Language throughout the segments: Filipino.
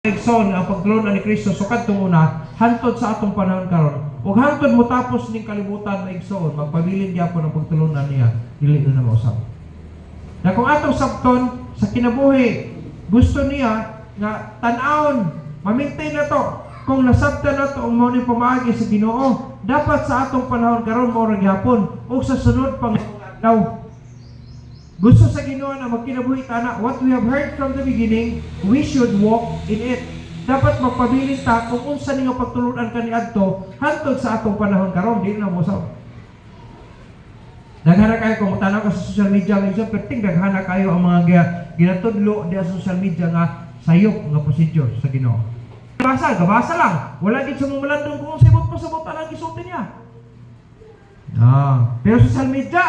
Igsoon ang pagtulon ni Kristo sukad tong una hantod sa atong panahon karon. Ug hantod mo tapos ning kalibutan na igsoon magpabilin gyapon ang pagtulunan niya dili na mausab. Na kung atong sabton sa kinabuhi gusto niya nga tan-awon ma-maintain na to kung nasabtan na to ang mao ni pamaagi sa Ginoo dapat sa atong panahon karon mao ra gyapon ug sa sunod pang adlaw. Gusto sa Ginoo na magkinabuhi tana, what we have heard from the beginning, we should walk in it. Dapat magpabilin ta kung unsa ninyo pagtulunan kaniadto hantod sa atong panahon karon, di na mo sa. Daghana kayo kung tanaw ka sa social media ngayon, perting daghana kayo ang mga ginatudlo di sa social media nga sayop nga procedure sa Ginoo. Gabasa lang. Wala gid sa mumulandong kung sibot pa sabot ang gisulti niya. Pero social media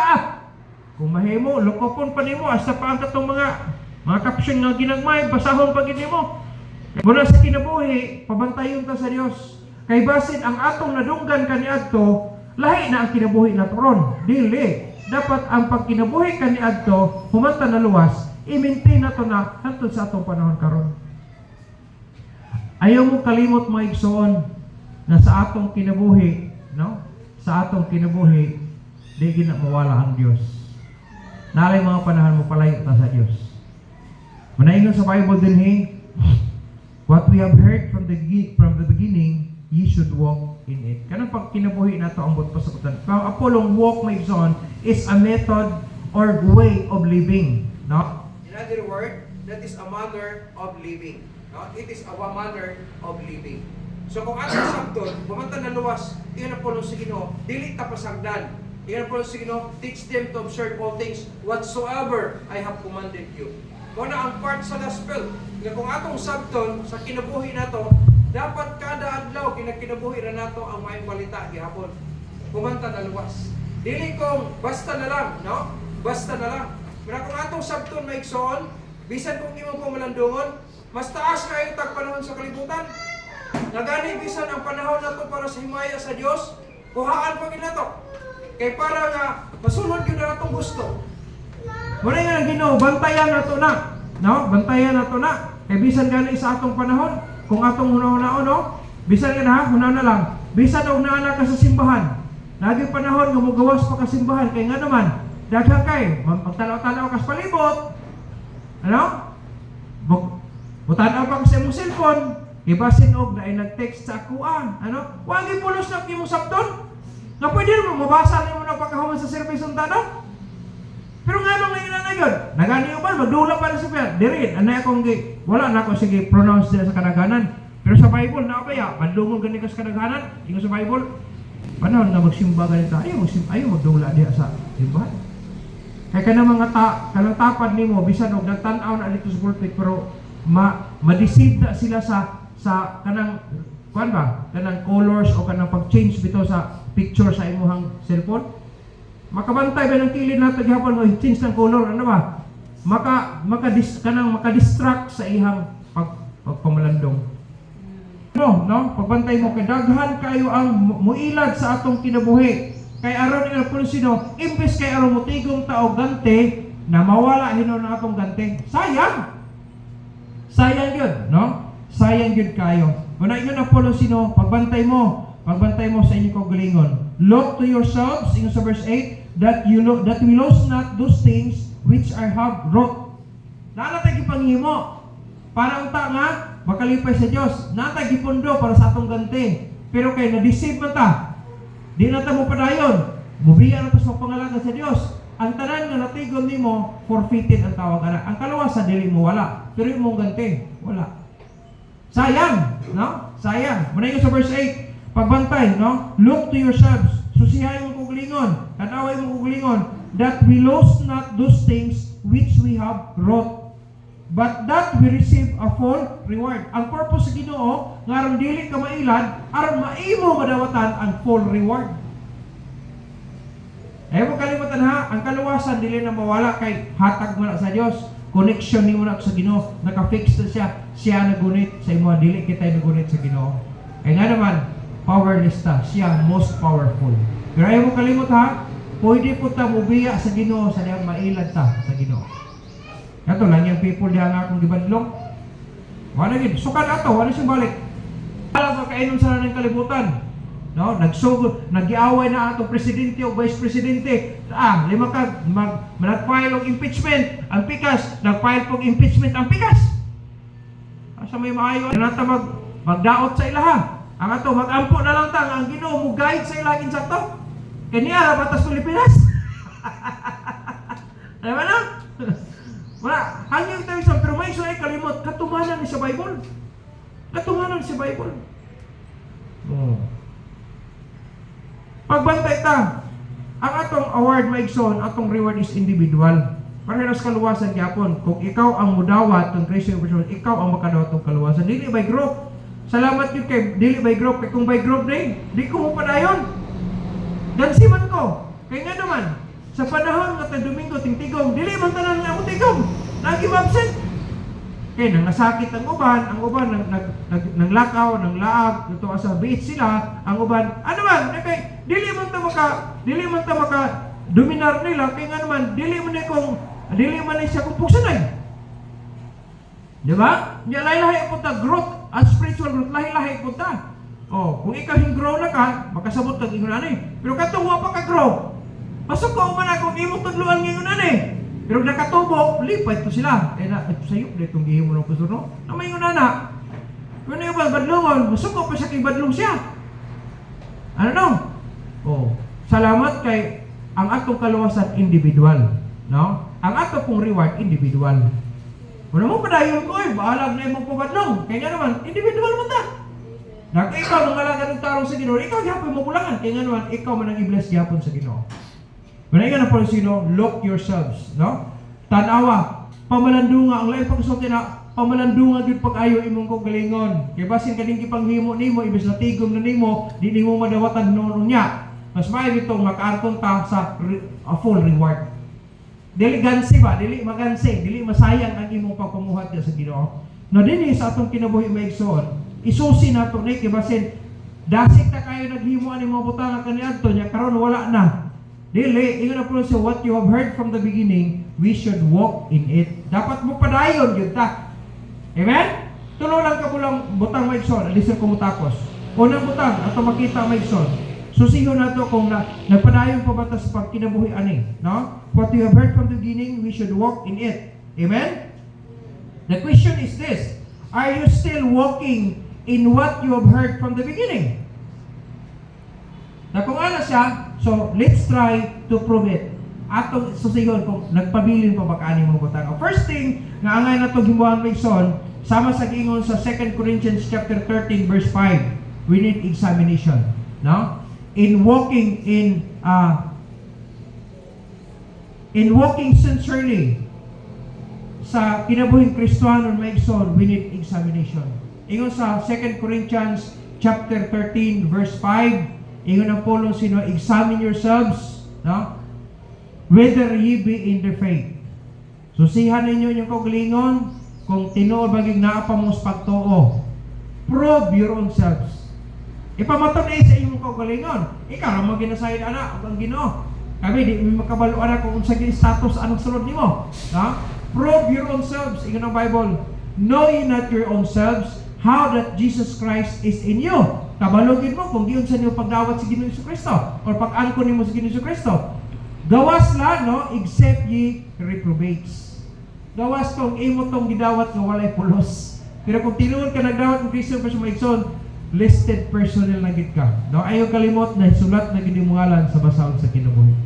kung mahimo, lukopon pa nimo hasta pa ang katong mga caption nga ginagmay, basahon pa gid nimo. Muna sa kinabuhi, pabantayon ta sa Dios. Kay basin ang atong nadunggan kaniadto, lahi na ang kinabuhi nato ron. Dili, dapat ang pagkinabuhi kaniadto humanta na luwas, i-maintain nato na hantod sa atong panahon karon. Ayaw mo kalimot mo igsoon na sa atong kinabuhi, no? Sa atong kinabuhi, di gina mawala ang Dios. Nalay mga panahon mo palayo ta sa Dios. Manaingon sa Bible din what we have heard from the beginning, ye should walk in it. Kanang pag kinabuhi nato ang bot pasakutan. Ang apolong walk may son is a method or way of living, no? In other word, that is a manner of living. No? It is a manner of living. So kung ato sabton, bumanta na luwas, iyon ang apolong sa Ginoo, dili ta pasagdan. Iyan po si Ginoo, teach them to observe all things whatsoever I have commanded you. Kung na ang part sa gospel, nga kung atong sabton sa kinabuhi nato, dapat kada adlaw kinakinabuhi ra nato ang maayong balita gihapon. Kumanta na luwas. Dili kung basta na lang, no? Basta na lang. Pero kung atong sabton maigsoon, bisan kung imo po malandungon, mas taas kayo tag panahon sa kalibutan. Nagani bisan ang panahon nato para sa himaya sa Dios, kuhaan pa gid nato. Kay para nga masunod gyud na atong gusto. Muna nga Ginoo, bantayan nato na, no? Bantayan nato na. Kay bisan gani sa atong panahon, kung atong hunahuna no, bisan nga hunaw na lang. Bisan og naa ka sa simbahan. Lagi panahon nga mogawas pa ka simbahan kay nga naman daghang kay magtanaw-tanaw ka sa palibot. Ano? Mutanaw pa ka sa imong cellphone. Ibasin og na ay nag-text sa akuan. Ano? Wa gi pulos na imong sabton. Na pwede mo mabasa na mo na pagkahuman sa service ng tanong. Pero nga nung ngayon na yun, nagani ba, magdula pa rin sa piyan. Dirin, anay akong wala na ako sige pronounce nila sa kadaghanan. Pero sa Bible, na kaya, padlungon gani ka sa kadaghanan, ingo sa Bible, panahon na magsimba ganito, ayaw magdula diya sa simbahan. Kaya ka na mga kanang tapad ni mo, bisan og nagtanaw na dito sa pulpit, pero ma-deceive na sila sa kanang kuan ba? Kanang colors o kanang pag-change bitaw sa picture sa imuhang cellphone. Makabantay ba ng kilid nato gihapon mo change ng color ano ba? Maka-distract sa ihang pagpamalandong. No, pagbantay mo kay daghan kayo ang muilad sa atong kinabuhi. Kay aron ila pulisino, imbes kay aron mutigom ta og gante na mawala hinon ang atong gante. Sayang. Sayang yun, no? Sayang yun kayo. Muna yun ang pulisino, pagbantay mo sa inyong kaugalingon. Look to yourselves, in sa verse 8, that we lose not those things which I have wrought. Nalatay ipangihimo. Para unta nga, makalipay sa Diyos. Natay gipundo para sa atong ganti. Pero kay na-deceive man ta. Di na ta mo padayon. Mubiya na ta sa pangalan sa Diyos. Ang tanan nga natigon nimo, forfeited ang tawag ana. Ang kalawas sa dili mo wala. Pero imong ganti, wala. Sayang, no? Sayang. Muna yung sa verse 8, pagbantay, no? Look to yourselves. Susihay mong kugulingon, tanaway mong kugulingon, that we lose not those things which we have wrought, but that we receive a full reward. Ang purpose sa Ginoo, nga aron dili ka mailad, aron maimo madawatan ang full reward. Ayaw mo kalimutan ha, ang kaluwasan dili na mawala kay hatag mo na sa Dios. Connection ni mo na sa Ginoo, naka-fix na siya nagunit sa imo, dili kita nagunit sa Ginoo. Kaya nga naman, powerless ta, siya most powerful. Pero ayaw mo kalimut ha, pwede po ta mubiya sa Ginoo sa diyang mailad ta sa Ginoo. Kato lang yung people diya nga akong gibadlong. Wala gid. Sukad ato, wala siyang balik. Wala makainom sa ng kalibutan. No, nagiaway na atong presidente o vice presidente. Lima ka nag-file og impeachment ang pikas, nag-file og impeachment ang pikas. Asa may maayo nata magdaot sa ilaha. Ang ato magampo na lang tang ang Ginoo mo guide sa ilagin sakto. Kaniya batas Pilipinas. Ano na? Wala, hangyo tayo sa pero may ay kalimot katumanan ni sa Bible. Katumanan sa Bible. Oh. Pagbantay ta, ang atong award maigsoon, atong reward is individual. Parehas kaluwasan gyapon. Kung ikaw ang mudawat ng Christian person, ikaw ang makadawat ng kaluwasan. Dili by group. Salamat yun kay dili by group. Kay kung by group di ko mo padayon. Gansiman ko. Kaya nga naman, sa panahon nga Domingo tingtigong, dili man tanan nga mo tigong. Lagi absent. Kaya nang nasakit ang uban nang lakaw, nang laag, ito sa beach sila, ang uban, ano man, kay dili man ta maka dominar nila, kaya nga naman, dili man na siya kung pugsanay. Di ba? Hindi lahi-lahi po ta, growth, at spiritual growth, lahi-lahi po ta. Kung ikaw grow na ka, makasabot ka ingon ani. Pero katuwa pa ka grow. Pasok ko man ako imong tudluan ngayon ani. Pero nakatubo, lipat to sila. Sayop na itong gihimo ng pastor, no? Na may ingon na. Kung yung badlungon, masuko pa siya kay badlong siya. Ano no? Salamat kay ang atong kaluwasan individual, no? Ang ato pong reward individual. Wala mo padayon ko bahalag na imong pabadlong. Kaya nga naman, individual mo ta. Ikaw nung alaga ng tarong sa Ginoo, ikaw gyapon mo bulangan. Kaya nga naman, ikaw man ang i-bless gyapon sa Ginoo. Manay nga na po sino, look yourselves, no? Tanawa, pamalandunga, ang lain pagkasulti na, pamalandunga gyud pag-ayo imong kagalingon. Kaya basin kading ipanghimo nimo, ibis na tigom na nimo, di nimo madawatan noon niya. Mas maayo itong makaarton ta sa a full reward. Dili gansi ba? Dili magansi, dili masayang ang imong pagpamuhat sa Ginoo. No dinhi sa atong kinabuhi maigsoon, isusi nato ni kay basin dasig ta kayo naghimo ani mga butang kaniadto nya karon wala na. Dili, ingon na po sa what you have heard from the beginning, we should walk in it. Dapat mo padayon yun ta. Amen? Tulo lang ka pulang butang maigsoon, alisir ko mo tapos. Unang butang, ato makita maigsoon. Susihon nato kung nagpadayon pa ba ta sa pagkinabuhi ani, no? What you have heard from the beginning, we should walk in it. Amen? The question is this, are you still walking in what you have heard from the beginning? Na kung ano siya, so let's try to prove it. Atong susihon kung nagpabilin pa ba kaani mo butang. First thing nga angay nato himuan maigsoon, sama sa giingon sa 2 Corinthians chapter 13 verse 5. We need examination, no? In walking sincerely sa kinabuhing Kristiyano maigsoon, we need examination. Ingon sa 2 Corinthians chapter 13 verse 5, ingon ang Paulo sino, examine yourselves, no? Whether ye be in the faith. Susihan ninyo yung kaugalingon kung tinuod baging naa pa mo sa pagtuo. Prove your own selves. Ipamatunay sa imong kaugalingon. Ikaw ra mo ginasayod ana ang Ginoo. Kami di makabalo ana kung unsa gi status anong sulod nimo. No? Prove your own selves. Ingon ang Bible, know ye not your own selves how that Jesus Christ is in you. Kabalogin mo kung giun sa niyo pagdawat sa Ginoong Kristo or pag-angkon nimo sa Ginoong Kristo. Gawas la, no, except ye reprobates. Gawas kung imo tong gidawat nga walay pulos. Pero kung tinuod ka nagdawat ng Kristo pa sa maigsoon, listed personnel na gid ka. No, ayo kalimot na sulat na gid imong ngalan sa basahon sa kinabuhi.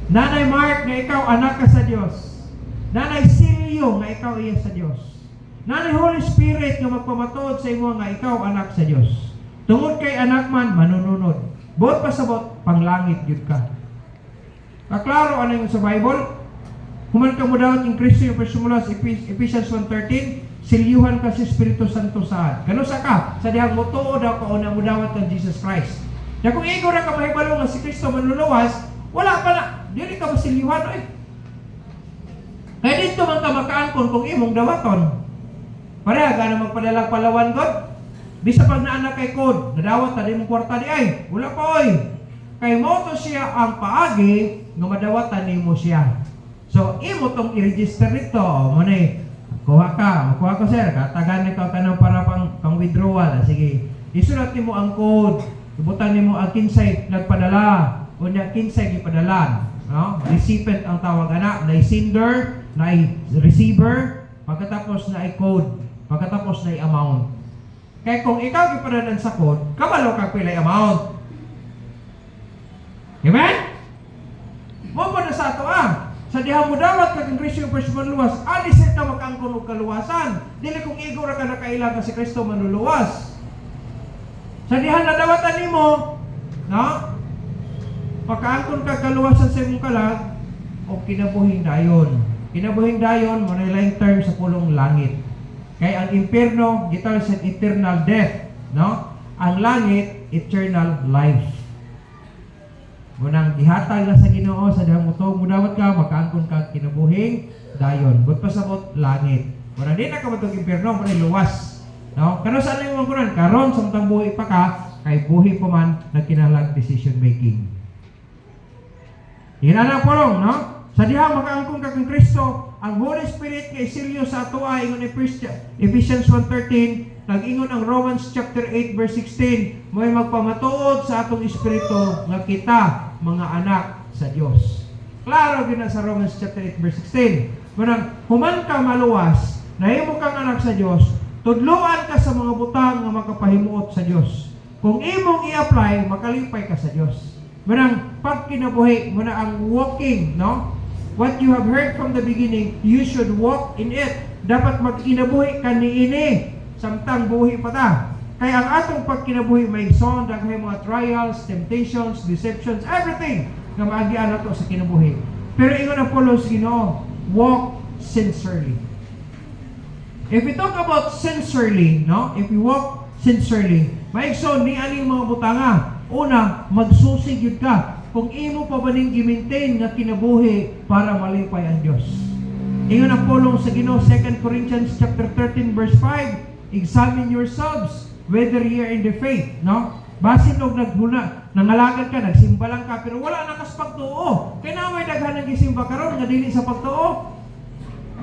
Nanay Mark nga ikaw anak ka sa Dios. Nanay Silio nga ikaw iya sa Dios. Nanay Holy Spirit nga magpamatuod sa imo nga ikaw anak sa Dios. Tungod kay anak man manununod. Buot pasabot panglangit gyud ka. Kaklaro ano yung sa Bible? Human ka mo daw in Kristo yung persumula sa Ephesians 1:13, silyuhan ka sa Espiritu Santo saan. Kano sa ka? Sa dihang mo tuo daw ka o na mo dawat ng Jesus Christ. Na kung ikaw na ka mahibalo nga si Kristo manluluwas, wala pa na. Dili ka masilyuhan eh. Kaya dito man ka makaangkon kung imong dawaton. Pareha ka na magpadalang palawan God. Bisa pag naanak kay Kod, nadawat na din mong kwarta di ay. Wala pa oy. Kay mo to siya ang paagi nga madawatan nimo siya. So imo tong i-register nito mo na Kuha ko sir, katagan ni ka kanang para pang withdrawal. Sige, isulat nimo ang code. Ibutan nimo ang kinsay nagpadala o nya kinsay gipadala. No? Recipient ang tawag ana, na sender, na receiver, pagkatapos na code, pagkatapos na amount. Kaya kung ikaw gipadalan sa code, kabalo ka pila amount. Amen? Mo na sa ato sa diha mo dawat ka kang Kristo yung person luwas, alisin ka makangkon og kaluwasan. Dili kung igo ra ka nakailang ka si Kristo manluluwas. Sa diha na dawatan nimo, no? Pagkaangkon ka kaluwasan sa imong kalag o kinabuhing dayon. Kinabuhing dayon mo na laing term sa pulong langit. Kay ang impierno gitar sa eternal death, no? Ang langit eternal life. Munang gihatag na sa Ginoo sa dihang utog mudawat ka makaangkon ka kinabuhing dayon. But pasabot langit. Munang di na ka matog impierno mo luwas. No? Kano sa ano yung kunan? Karon sa matang buhi pa ka kay buhi pa man nagkinalang decision making. Yan na polong, no? Sa dihang makaangkon ka kang Kristo, ang Holy Spirit kay silyo sa atua ingon ni Ephesians 1:13, nag-ingon ang Romans chapter 8 verse 16, mo'y magpamatuod sa atong espiritu nga kita mga anak sa Dios. Klaro gyud sa Romans chapter 8 verse 16. Manang human ka maluwas, nahimo kang anak sa Dios, tudloan ka sa mga butang nga makapahimuot sa Dios. Kung imong i-apply, makalipay ka sa Dios. Manang pag kinabuhi mo na ang walking, no? What you have heard from the beginning, you should walk in it. Dapat magkinabuhi ka niini, samtang buhi pa ta. Kaya ang atong pagkinabuhi may igsoon, daghay mga trials, temptations, deceptions, everything nga maagian nato sa kinabuhi. Pero ingon ang Paulo sa Ginoo, walk sincerely. If we talk about sincerely, no? If we walk sincerely, may igsoon ni aning mga butanga. Una, magsusig yun ka. Kung imo pa ba ning gi-maintain nga kinabuhi para malipay ang Dios. Ingon ang Paulo sa Ginoo 2 Corinthians chapter 13 verse 5, examine yourselves whether ye are in the faith, no? Basin og naghuna, nangalagad ka, nagsimba lang ka pero wala na kas pagtuo. Kay na may daghan nang gisimba karon nga dili sa pagtuo.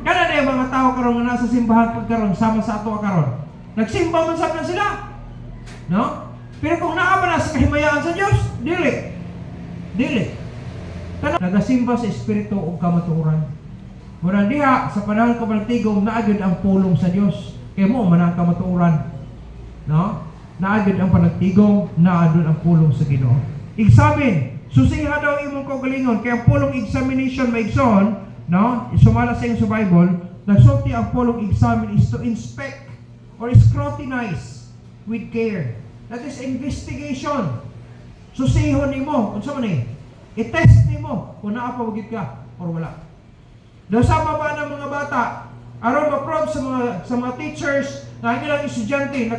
Kana na mga tao karon nga nasa simbahan pagkaron sama sa ato karon. Nagsimba man sab na sila. No? Pero kung naa ba na sa kahimayaan sa Dios, dili. Kana nagasimba sa espiritu ug kamatuoran. Murang diha sa panahon ka maltigom naagid ang pulong sa Dios. Kay mo man ang kamatuoran. No? Naagid ang panagtigom, naadun ang pulong sa Ginoo. Examine. Susiha daw imong kaugalingon kay ang pulong examination maigsoon, no? Isumala sa iyong Bible, nagsulti ang pulong examine is to inspect or scrutinize with care. That is investigation. Susihon nimo, unsa man ni? I-test nimo kung naa pa wagid ka or wala. Daw sama ba ng mga bata aron ma-probe sa mga teachers na ang ilang estudyante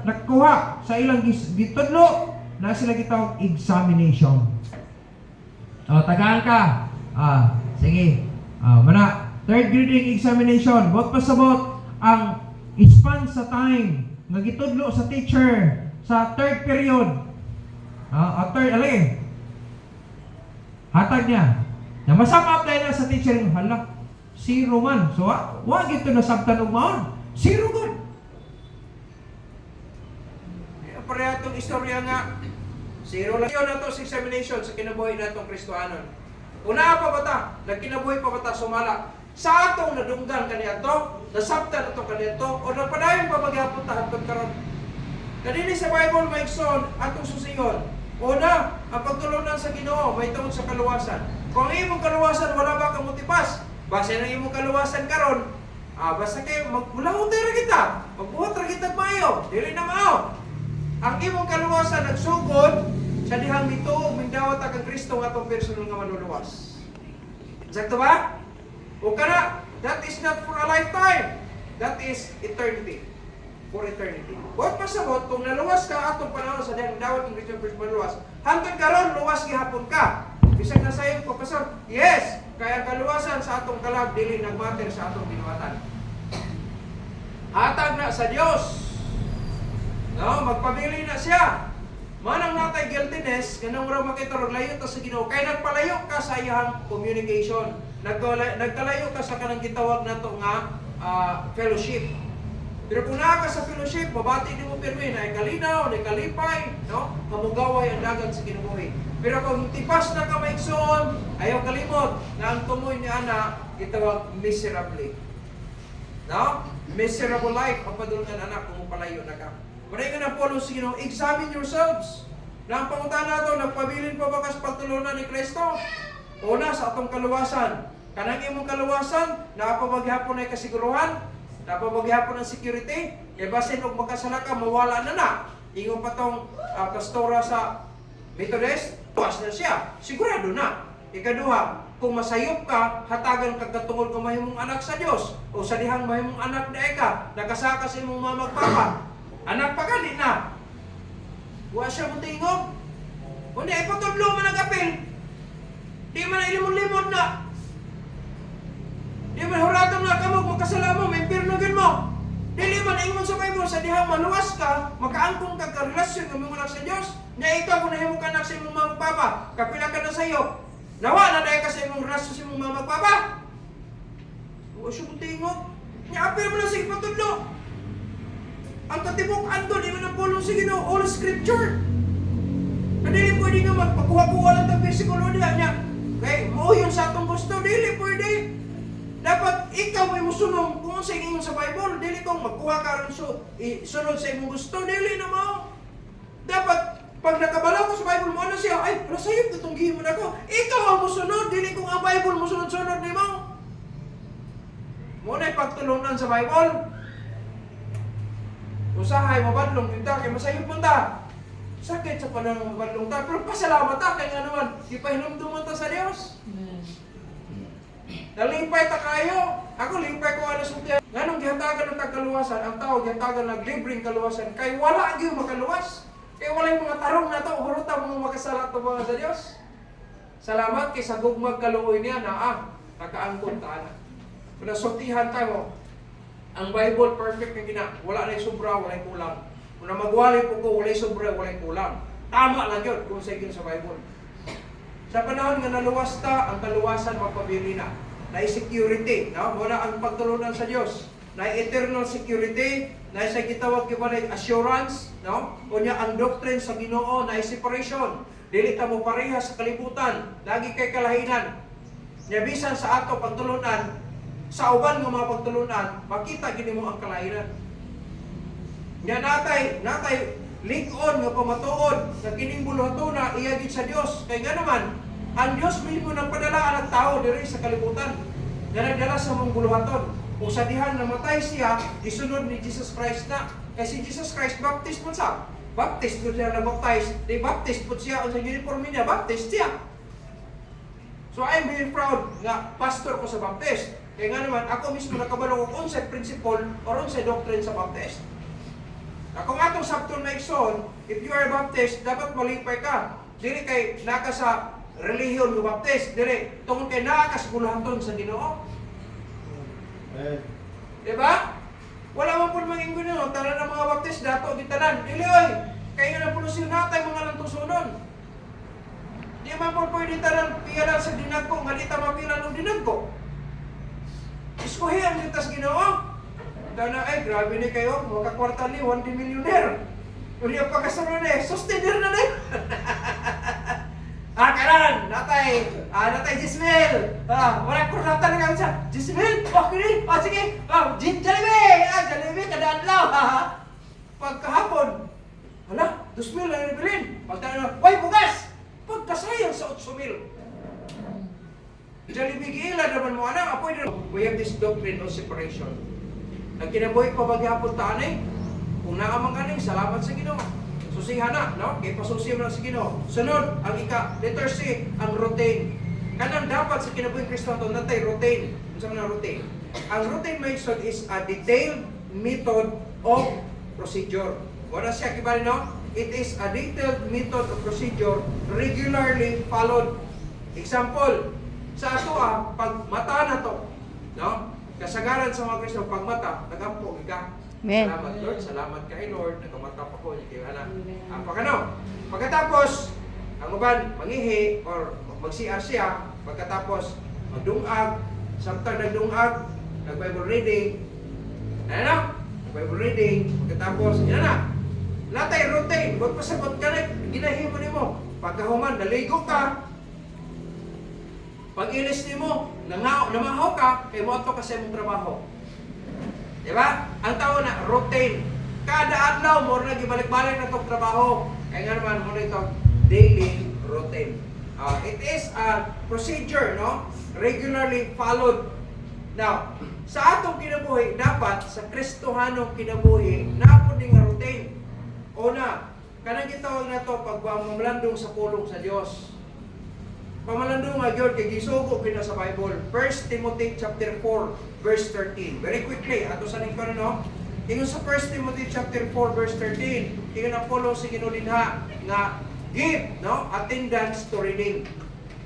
nakakuha sa ilang gitudlo na sila gitawag examination. Tagaan ka. Sige. Mana, third grading examination. Bot pasabot ang span sa time nga gitudlo sa teacher sa third period. Third, alay. Hatag niya. Na masama apply na sa teacher ng hala. Zero man. So, wag ito na sabtan og maon. Zero good. Pareha itong istorya nga. Zero lang yun na to sa examination sa kinabuhi na itong Kristohanon. Una pa ba ta? Nagkinabuhi pa ba ta sumala? Sa atong nadunggan kaniya to, nasabtan ito kaniya to, o nagpadayon pa maghapon ta hangtod karon. Kanini sa Bible maigsoon atong susiyon. Una, ang pagtulunan sa Ginoo may tungod sa kaluwasan. Kung ang imong kaluwasan wala ba ka motipas, base ng imong kaluwasan karon, basta kay magbulahon ra kita, magbuhat ra kita maayo, dili na mao. Ang imong kaluwasan nagsugod sa dihang mituog mindawat kang Kristo nga atong personal nga manluluwas. Sakto ba? O kana, that is not for a lifetime. That is eternity. For eternity. Buhat pasabot, kung naluwas ka atong panahon sa dihang dawat ng Kristo personal manluluwas, hangtod karon luwas gihapon ka. Bisag na sayo ko pastor, yes, kaya kaluwasan sa atong kalag dili nagmatter sa atong binuhatan. Hatag na sa Dios. No, magpabili na siya. Manang natay guiltiness, ganang ra makita og layo ta sa Ginoo kay nagpalayo ka sa iyang communication. Nagkalayo ka sa kanang gitawag nato nga fellowship. Pero kung naa ka sa fellowship, mabati din mo pirmi na kalinaw, na kalipay, no? Kamugaway ang dagan sa kinabuhi. Pero kung tipas na ka maigsoon, ayaw kalimot na ang tumoy ni Ana gitawag miserably. No? Miserable life ang padulungan anak kung palayo na ka. Maray ka na po sa Ginoo, examine yourselves. Na ang pangutan nato, nagpabilin pa ba kas pagtulunan ni Kristo? Una, sa atong kaluwasan. Kanang imong kaluwasan, napapaghapon ay kasiguruhan, napapaghapon ang security, kaya basin og makasala ka, mawala na. Ingon pa tong pastora sa Methodist, tuwas na siya, sigurado na. Ikaduha, kung masayop ka, hatagan kag katungod kung mahimong anak sa Dios o sa dihang mahimong anak na ika, nakasaka sa imong mga magpapa. Anak pa gali na. Wa siya mo tingog. Kundi ipatudlo man ang apel. Di man ilimon-limon na. Di man huratang na kamog makasala mo, may pirnugin mo. Dili man ingon sa Bible sa dihang maluwas ka, makaangkong ka karelasyon ng mga anak sa Dios. Na ikaw kung nahimo ka anak sa imong mga magpapa, kapila ka na sayop. Nawa na dahil ka sa imong relasyon sa imong mga magpapa. Wa siya mo tingog. Niapil mo na sa ipatudlo. Ang katibok-an doon, iman ang pulong sa Ginoo, all scripture. Dili pwede nga magpakuha-kuha lang ng versikulo niya. Kaya mo yun sa atong gusto, dili pwede. Dapat ikaw may musunong kung sa ingon sa Bible. Dili kong magkuha ka rin sunod sa imong gusto, dili na mo. Dapat, pag nakabalaw ko sa Bible mo, ano siya? Ay, wala sa'yo, itong gihimon ako. Ikaw ang musunod, dili kong ang Bible musunod-sunod ni mo. Muna pagtulunan sa Bible. Usahay, mabadlong kita, kaya masayop mo ta. Sakit sa panahon mabadlong ta, pero pasalamat ta, kaya nga naman, di pa hinumduman ta sa Diyos. Nalimpay ta kayo. Ako, limpay ko ano sumtiyan. Nga nung gihatagan ng tagkaluwasan, ang tao gihatagan ng libreng kaluwasan, kaya wala ang makaluwas. Kaya wala yung mga tarong na to, huruta mga makasalat to mga sa Diyos. Salamat kay sa gugmag kaluoy niya na nakaangkot ta na. Kung nasultihan tayo, ang Bible perfect na gina. Wala na yung sobra, wala yung kulang. Kung na magwalay po ko, wala yung sobra, wala yung kulang. Tama lang yun kung sa sa Bible. Sa panahon nga naluwas ta, ang kaluwasan magpabili na. Na-security, no? Wala ang pagtulunan sa Diyos. Na-eternal security, na-isa gitawag kibalay assurance, no? O niya ang doctrine sa Ginoo, na-separation. Dili ta mo pareha sa kalibutan, lagi kay kalahinan. Niyabisan sa ato pagtulunan, sa uban ng mga pagtulunan, makita gini mo ang kalahiran. Nga natay lig-on nga pamatuod na kining buluhatuna iyagid sa Dios. Kay nga naman, ang Dios mismo nang padalaan ang tao diri sa kalibutan. Nga nagdala sa mong buluhaton. Kung sa dihan namatay siya, isunod ni Jesus Christ na. Kasi Jesus Christ baptist mo siya. Baptist po siya na baptize. Di baptist po siya ang sa uniform niya, baptist siya. So I'm very proud nga pastor ko sa Baptist. Kaya nga naman, ako mismo nakabalo ko unsay principle or unsay doctrine sa Baptist. Kung atong sabton na igsoon, if you are Baptist, dapat malipay ka. Dili kay naka sa relihiyon ng Baptist, dili tungod kay naka sa buluhaton sa Ginoo. Diba? Wala man po maging gano'n, tanan ng mga Baptist, dato gitanan. Dili oy, kaya na po siya natay mga lantusunon. Di man po pwede tanan piyalan sa dinagko, nga di ta mapilan ng dinagko. Iskuhian nitas Ginoo. Dana ay grabe ni kayo, mga kwarta ni 1 millionaire. Uli ang pagkasunod eh, sustainer na din. Karan, natay Gismel. Wala kurata na kami siya. Gismel, okay, sige. Jollibee, kadaan lang. Pagkahapon, hala, 2,000 na nabilin. Pagtanong na, why bugas? Pagkasayang sa 8,000. Jollibee giila naman mo anak, apoy na. We have this doctrine of separation. Nang kinabuhi pa bagyapon taanay, kung naamang kaning, salamat sa Ginoo. Susihan na, no? Kaya pasusihan na sa Ginoo. Sunod, ang letter C, ang routine. Kanang dapat sa kinabuhi Kristo ito, natay routine. Ano sa mga routine? Ang routine method is a detailed method of procedure. Wala siya kibali, no? It is a detailed method of procedure regularly followed. Example, sa ato pag mata na to, no? Kasagaran sa mga Kristo, pag mata, nagampo, ka. Salamat Lord, salamat kay Lord, nagamata pa ko, kaya anak. Pagkatapos, ang uban, mangihi, or mag-CR siya, pagkatapos, magdungag, samtang nagdungag, nag-Bible reading, Ano? Bible reading, pagkatapos, yan na. Latay routine, huwag pasabot ka na, ginahimo ni mo. Pagkahuman, naligo ka. Pag ilis ni mo, namahaw ka, kaya mo ito kasi mong trabaho. Diba? Ang tao na, routine. Kada adlaw mo na gibalik-balik na itong trabaho. Kaya nga naman mo na ito, daily routine. It is a procedure, no? Regularly followed. Now, sa atong kinabuhi, dapat sa Kristohanong kinabuhi, napod nga routine. Una, kanang gitawag na ito pagmamalandong sa pulong sa Diyos. Pamalandong nga yun, kay gisugo kita sa Bible. 1 Timothy chapter 4, verse 13. Very quickly, ato sa lingkod no? Ingon sa 1 Timothy chapter 4, verse 13, ingon ang Polo si Ginulinha nga give, no? Attendance to reading.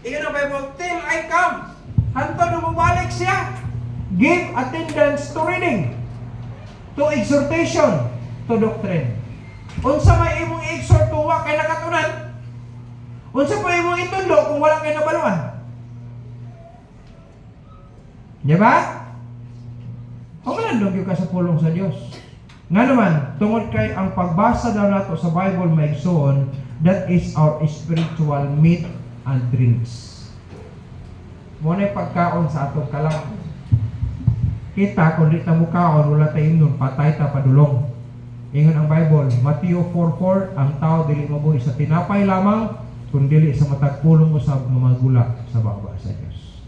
Ingon ang Bible, till I come. Hantod na bumalik siya. Give attendance to reading, to exhortation, to doctrine. Unsa may imong i-exhort kung wa kay nakatunan? Unsa pa imong itundo kung wala kay nabaluan? Di ba? Pamalandong ka sa pulong sa Dios. Nga naman, tungod kay ang pagbasa daw nato sa Bible maigsoon, that is our spiritual meat and drinks. Muna'y pagkaon sa atong kalang. Kita, kung di ta mo kaon, wala tayong nun, patay ta padulong. Ingon ang Bible, Matthew 4:4, ang tao dili mabuhi sa tinapay lamang, kung dili sa matagpulong mo sa mamagula sa baba sa Diyos.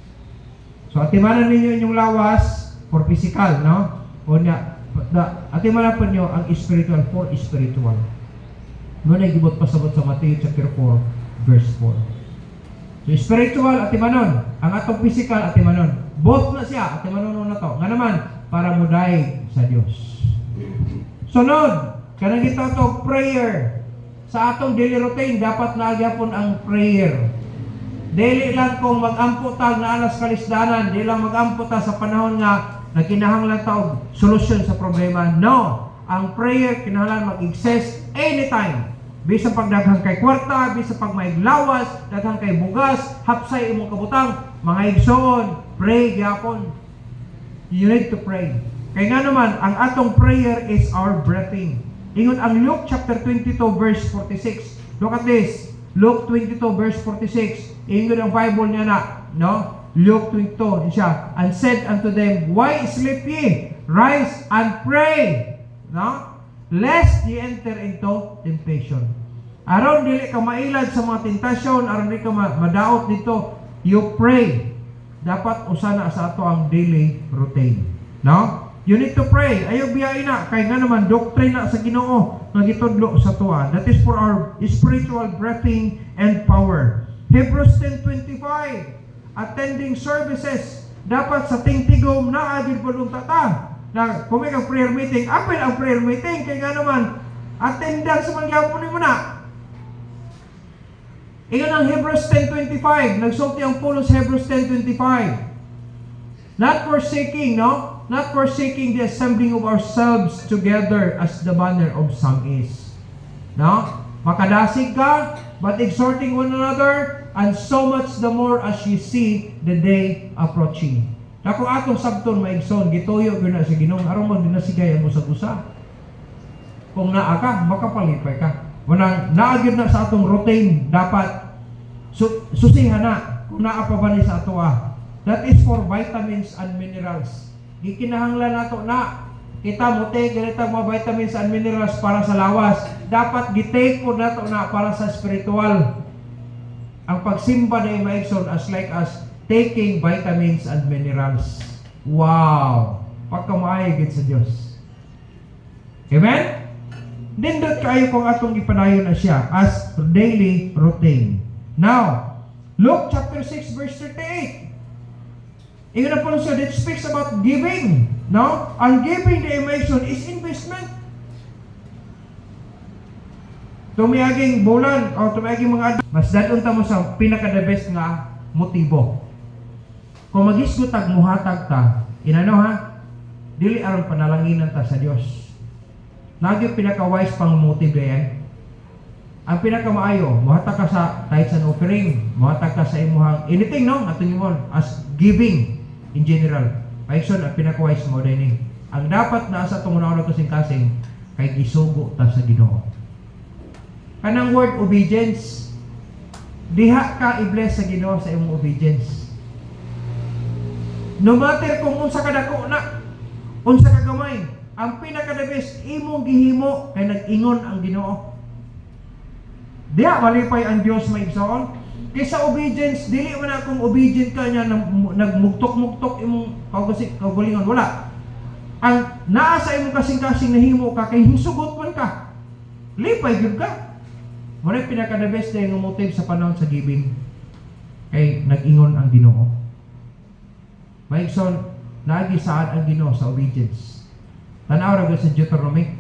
So, atimanan ninyo inyong lawas for physical, no? O niya, atimanan po nyo ang spiritual for spiritual. Ngunit gibot pasabot sa Matthew chapter 4, verse 4. So, spiritual, atimanon. Ang atong physical, atimanon. Both na siya, atimanon na to. Nga naman, para muday sa Diyos. Sunod, kanang kita to prayer. Sa atong daily routine, dapat naagyapon ang prayer. Daily lang kung mag-ampo ta na alas kalisdanan, di lang mag-ampo ta sa panahon nga nagkinahanglan ta og solusyon sa problema. No, ang prayer kinahanglan mag-exist anytime. Bisa pagdaghang kay kwarta, bisa pag may lawas, daghang kay bugas, hapsay imong kabutang, mga igsoon, pray gyapon. You need to pray. Kaya nga naman, ang atong prayer is our breathing. Ingon ang Luke chapter 22 verse 46. Look at this. Luke 22 verse 46. Ingon ang Bible niya na, no? Luke 22 siya. And said unto them, why sleep ye? Rise and pray. No? Lest ye enter into temptation. Aron dili ka mailad sa mga tentasyon, aron dili ka madaot dito, you pray. Dapat usana sa ato ang daily routine. No? You need to pray. Ayaw biyain na. Kaya nga naman, doctrine na sa Ginoo na gitudlo sa tuwa. That is for our spiritual breathing and power. Hebrews 10:25, attending services. Dapat sa tingtigom na agad po nung tata. Na kung may kang prayer meeting, apel ang prayer meeting. Kaya nga naman, attendance sa mangyapon mo na. Iyon ang Hebrews 10:25. Nagsulti ang Paulo sa Hebrews 10:25. Not forsaking, no? Not forsaking the assembling of ourselves together as the manner of some is. No? Makadasig ka, but exhorting one another, and so much the more as you see the day approaching. Kung atong sabton maigsoon, gituyo yun na sa Ginoo, aron mo dinasigayan mo sa gusa. Kung naa ka, makapalipay ka. Wanang naagid na sa atong routine, dapat susihan na kung naa pa ba ni sa ato That is for vitamins and minerals. Gikinahanglan nato na kita mo take ganitang mga vitamins and minerals para sa lawas. Dapat gitake po nato na para sa spiritual. Ang pagsimba na imaigsoon as like as taking vitamins and minerals. Wow! Pagkamaayagit sa Diyos. Amen? Nindot kayo kung atong ipadayon na siya as daily routine. Now, Luke chapter 6 verse 38. Ingon na po siya, that speaks about giving. No? Ang giving the emotion is investment. Tumiyaging bulan o tumiyaging mga mas dadunta mo sa pinaka-the best nga motibo. Kung mag-isgot tag muhatag ta, inano ha? Dili aron panalanginan ta sa Dios. Nagyo pinaka-wise pang motive yan. Ang pinaka-maayo, muhatag ka sa tithes and offering, muhatag ka sa imuhang anything no, ato nimon as giving in general. Paikson ang pinaka-wise mo din. ang dapat na sa tumunaw na kasing-kasing kay gisugo ta sa Ginoo. Kanang word obedience, diha ka i-bless sa Ginoo sa imong obedience. No matter kung unsa ka dako na, unsa ka gamay, ang pinaka-the best imong gihimo kay nag-ingon ang Ginoo. Diha malipay ang Dios maigsoon. Kaysa obedience, dili man akong obedient ka niya nagmugtok-mugtok imong kaugalingon, wala. Ang naa sa imong kasing-kasing nahimo ka kay hisugot man ka. Lipay gyud ka. Mo pinaka-the best day ng motive sa panahon sa giving. Kay nag-ingon ang Ginoo. Maigsoon, lagi saan ang Ginoo sa obedience. Tanaw ra sa Deuteronomy.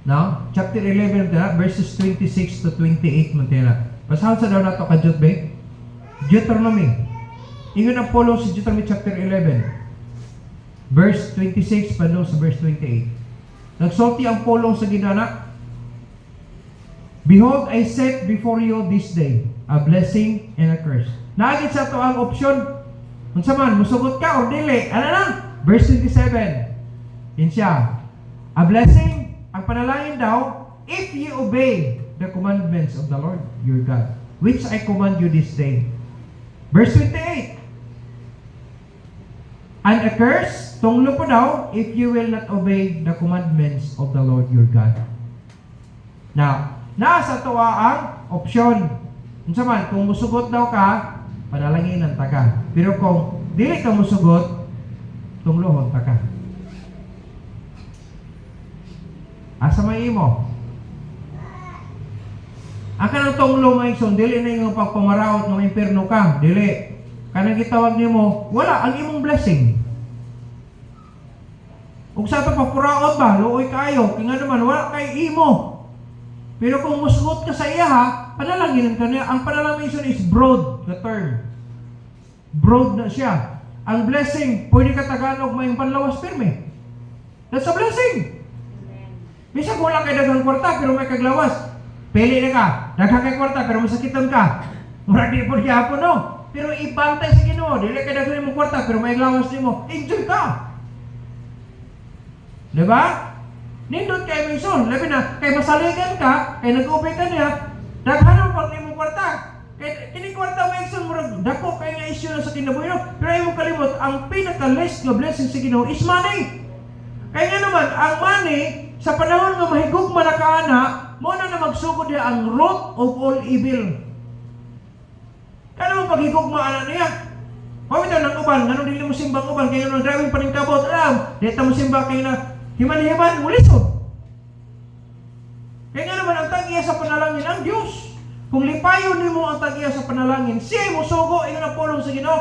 Now, chapter 11 verses 26 to 28 man tila. Basahan sa daw nato ka Jotbe. Deuteronomy. Ingon ang polo sa Deuteronomy chapter 11. Verse 26 pa sa verse 28. Nagsulti ang polo sa ginana. Behold, I set before you this day a blessing and a curse. Naagit sa to ang option. Unsa man, musugot ka or dili? Ano na? Verse 27. Yan siya. A blessing, ang panalangin daw, if you obey the commandments of the Lord your God, which I command you this day. Verse 28. And a curse, tunglo po daw, if you will not obey the commandments of the Lord your God. Now, nasa tuwa ang opsyon. Unsa man, kung musugot daw ka, panalangin ang taka. Pero kung dili ka musugot, tunglohon taka. Asa may imo? Ang kanang tunglo may ison, dili na yung pagpamaraot ng impierno ka. Dili. Kanang gitawag nimo, wala ang imong blessing. Ug sa ito papuraot ba, luoy kayo. Kaya nga naman, wala kay imo. Pero kung musugot ka sa iya ha, panalangin ka niya. Ang panalangin is broad, the term. Broad na siya. Ang blessing, pwede ka Tagalog may panlawas pirme. That's a blessing. Bisa kung wala kay daghang kwarta pero may kaglawas. Pili na ka. Daghang kay kwarta pero masakitan ka. Mura di po gyapon no. Pero ibantay sa Ginoo, dili kay daghang imong kwarta pero may lawas nimo. Enjoy ka. Diba? Nindot kay Mason, labi na kay masaligan ka, kay nag-ubay ka niya, daghan ang pag imong kwarta. Kay kini kwarta Mason murag dako kay nga issue na sa kinabuhi no. Pero imong kalimot, ang pinaka-least nga blessing sa Ginoo is money. Kaya nga naman, ang money sa panahon nga mahigugma na kaana, mo na magsugod niya ang root of all evil. Kaya naman paghigugma ana niya. Pawito ng uban, ganun din mo simbang uban, kaya nung driving paningkabot, alam, dito mo simba kayo na himan-himan, mulisod. Kaya nga naman, ang tagiya sa panalangin ang Diyos. Kung lipayon mo ang tagiya sa panalangin, siya mo sugo, iyon ang pulong sa Ginoo.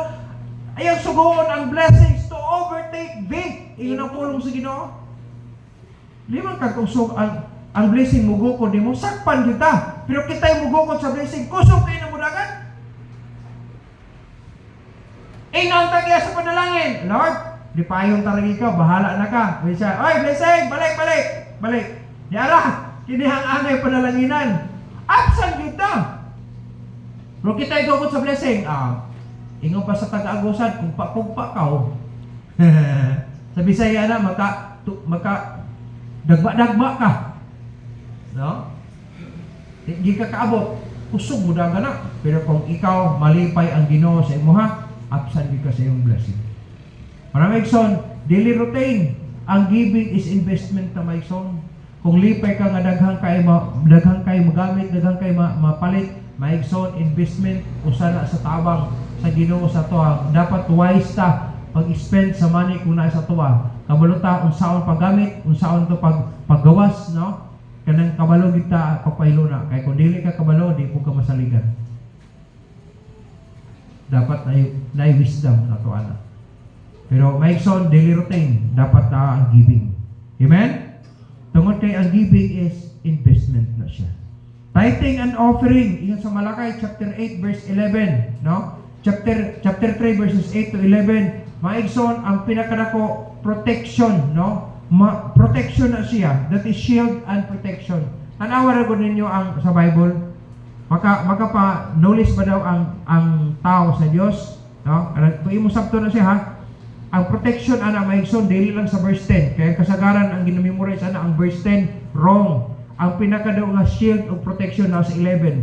Ayang sugoon ang blessings to overtake thee. Iyon ang pulong sa Ginoo. Limang kagusog ang blessing mugukod di mo, sakpan kita. Pero kita'y mugukod sa blessing, kusog kayo na mudagan. Ang tagiya sa panalangin, Lord, lipayon taragi ka, bahala na ka. May siya, oy, blessing, balik. Yara, kinihang angay panalanginan. Absent kita. Pero kita'y gukod sa blessing, ingon pa sa taga-agusan, kugpa ka. Sa Bisaya na, maka dagba ka. No? Hindi ka kaabot. Kusog mo ka na. Pero kung ikaw malipay ang Ginoo sa imo ha, absent ka sa iyong blessing. Para Maigson, daily routine. Ang giving is investment na Maigson. Kung lipay ka nga daghang kay magamit, daghang kay mapalit, Maigson, investment usana sa tabang sa Ginoo sa tuwa. Dapat wise ta pag-spend sa money kung na sa tuwa. Kabalo ta unsaon paggamit, unsaon to paggawas, no? Kanang kabalo kita pagpahilo na. Kay kung dili ka kabalo, di po ka masaligan. Dapat na wisdom na to ana. Pero Maigson, daily routine, dapat na ang giving. Amen? Tungod kay ang giving is investment na siya. Tithing and offering, iyon sa Malakay chapter 8 verse 11, no? Chapter 3 verses 8 to 11. Maigson, ang pinakadako protection, no? Protection na siya. That is shield and protection. Tanawa ra gud ninyo ang sa Bible. Makapa knowledge ba daw ang tao sa Dios, no? Kung imo sabto na siya ha. ang protection ana maigsoon dili lang sa verse 10. Kaya kasagaran ang ginamemorize ana ang verse 10 wrong. Ang pinakadaw nga shield of protection nasa 11.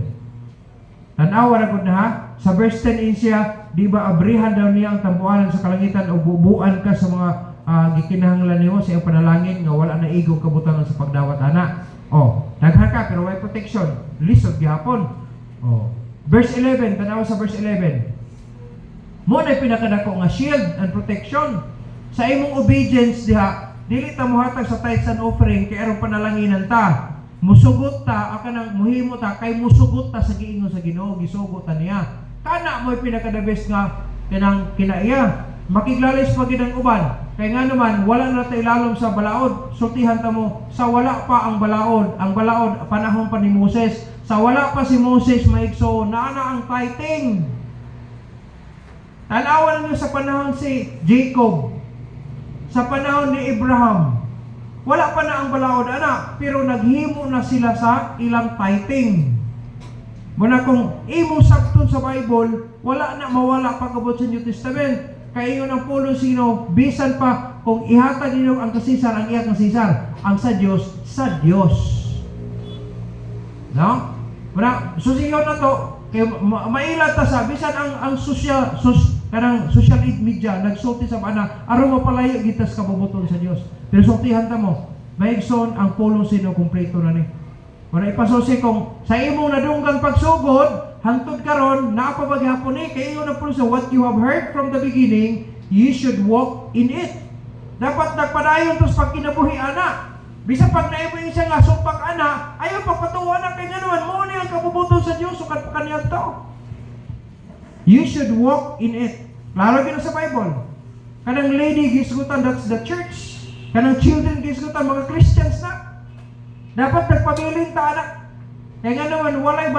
Tanawa ra gud na ha. Sa verse 10 siya, di ba abrihan daw niya ang tambuanan sa kalangitan o bubuan ka sa mga gikinahanglan nimo sa iyong panalangin nga wala na igong kabutangan sa pagdawat ana. Oh, daghan ka pero way protection. Lisod gyapon. Oh. Verse 11, tanawa sa verse 11. Mo na pinakadako nga shield and protection sa imong obedience diha, dili ta mohatag sa tithes and offering kay aron panalanginan ta. Musugot ta akanang muhimo ta kay musugot ta sa giingon sa Ginoo, gisugot ta niya. Kana mo pinaka-the best nga kanang kinaiya. Makiglalis pa gid ang uban. Kay nga naman wala na ta ilalom sa balaod. Sultihan ta mo sa wala pa ang balaod. Ang balaod panahon pa ni Moses. Sa wala pa si Moses maigso na ang tithing. Tanawan niyo sa panahon si Jacob, sa panahon ni Abraham, wala pa na ang balaod ana, pero naghimo na sila sa ilang tithing. Muna kung imo sakton sa Bible, wala na mawala pagabot sa New Testament. Kaya yun ang pulo sino, bisan pa kung ihatag ninyo ang kasisar, ang iyang kasisar, ang sa Diyos, sa Diyos. No? Muna, susiyon na to, kaya mailat ta sa bisan ang kanang social media nagsulti sa ana aron mapalayo gitas kabubuton sa Dios. Pero sultihan ta mo, maigsoon ang pulong sino kumpleto na ni. Wala ipasusi kung sa imong nadunggan pagsugod hangtod karon naa pa bagyapon ni kay ingon ang pulo sa what you have heard from the beginning, you should walk in it. Dapat nagpadayon tos pagkinabuhi ana. Bisan pag naibig siya nga sumpak ana, ayaw pagpatuwa na kay naman mo ni ang kabubuton sa Dios sukat pa kaniya to. You should walk in it. Klaro gino sa Bible. Kanang lady gisgutan, that's the church. Kanang children gisgutan, mga Christians na. Dapat nagpabilin ta anak. Kaya nga naman walay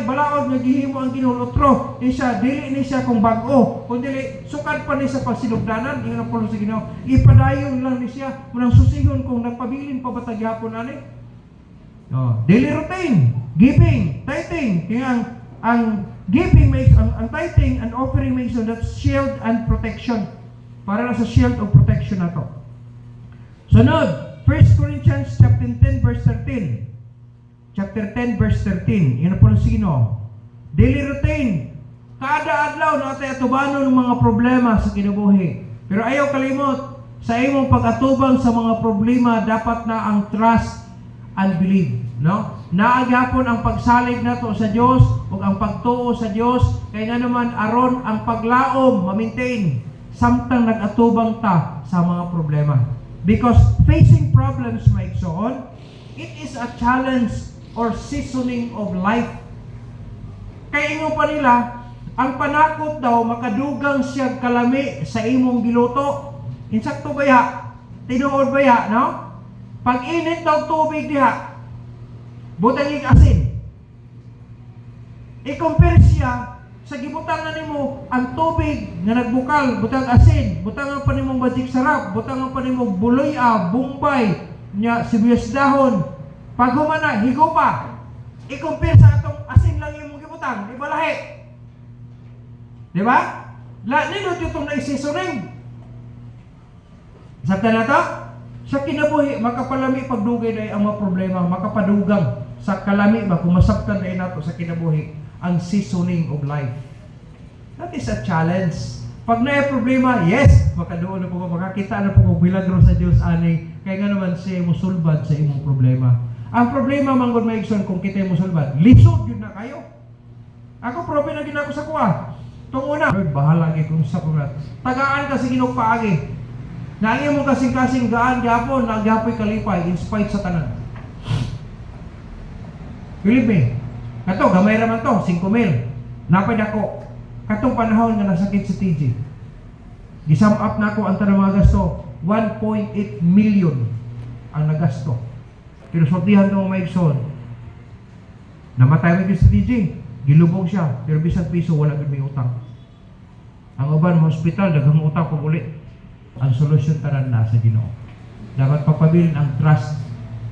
balaod nga gihimo ang kinulutro. Isa dili ni siya kung bag-o, kundi sukad pa ni sa pagsinugdanan. Ingon ang pulo sa Ginoo. Ipadayon lang ni siya munang susihon kung nagpabilin pa ba tagyapon ani. Oh, daily routine, giving, tithing. Kaya ang giving makes ang tithing and offering makes so that shield and protection. Para na sa shield of protection na to. Sunod, 1 Corinthians chapter 10 verse 13. Chapter 10 verse 13. Yun na po ng sino. Daily routine. Kada adlaw na tayo atubanon ng mga problema sa kinabuhi. Pero ayaw kalimot, sa imong pag-atubang sa mga problema, dapat na ang trust and believe. No? Naagapon ang pagsalig nato sa Dios ug ang pagtuo sa Dios kay nga naman aron ang paglaom ma-maintain samtang nag-atubang ta sa mga problema. Because facing problems maigsoon, it is a challenge or seasoning of life. Kay ingon pa nila, ang panakot daw makadugang siya kalami sa imong giluto. Insakto ba ya? Tinuod ba ya, no? Pag init daw tubig diha, butang asin. I-compare siya sa gibutangan nimo ang tubig nga nagbukal, butang asin, butangan pa nimong bajik sarap, butangan pa nimong buloy-a, bumbay, nya sibuyas dahon. Pag humana, higo pa. I-compare sa atong asin lang imong gibutang, di ba lahi? Di ba? Nindot itong naisisoning. Sakta na to? Sa kinabuhi, makapalami pagdugay na ang mga problema, makapadugang sa kalami ba, kung masabtan na nato sa kinabuhi, ang seasoning of life. That is a challenge. Pag na problema, yes, makadoon na po, makakita na po milagro sa Diyos ani, kaya nga naman siya musulbad sa imong problema. Ang problema, manggod maigsoon, kung kita musulbad, lisod yun na kayo. Ako, probe na ginako sa kuha. Itong una, Lord, bahala kayo kung sa problema. Tagaan kasi ginugpaagi. Naangin mo kasing-kasing gaan gapon, nagapoy kalipay, in spite sa tanan. Believe me, kato, gamay raman to, 5 mil. Napay dako. Katong panahon nga nasakit si TG. Gisum up na ako ang tanang mga gasto, 1.8 million ang nagasto. Pero sortihan ng maigsoon. Namatay mo si TG. Gilubog siya, pero bisang piso wala gid may utang. Ang uban mo hospital, daghang utang pag ulit. Ang solusyon tanan na sa Ginoo. Dapat papabilin ang trust,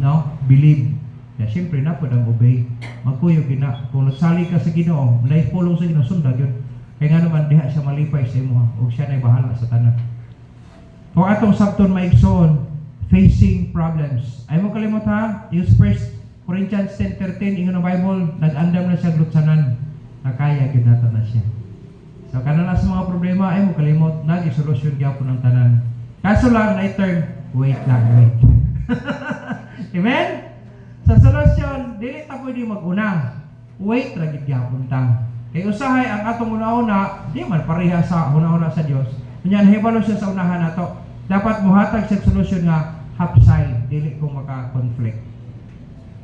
no? Believe. Ya siyempre na pud ang obey. Magpuyo gina. Kung nagsali ka sa Ginoo, naipulong sa Ginoo sundag yun. Kaya nga naman diha siya malipay sa imo ug siya nay bahala sa tanan. Kung atong sabton maigsoon, facing problems. Ay mo kalimot ha, use 1 Corinthians 10:13, ingon ang Bible, nag-andam na siya glutsanan. Nakaya ginata na siya. So kanana sa mga problema ay mo kalimot, nag-isolusyon gyapon ng tanan. Kaso lang na term, wait lang, wait. Amen? Sa solusyon, dili ta pwede mag-una. Wait ra gid gyapon ta. Kay usahay ang atong una-una, di man pareha sa una-una sa Dios. Kunya nahibalo siya sa unahan nato. Dapat muhatag siya solusyon nga hapsay, dili ko maka-conflict.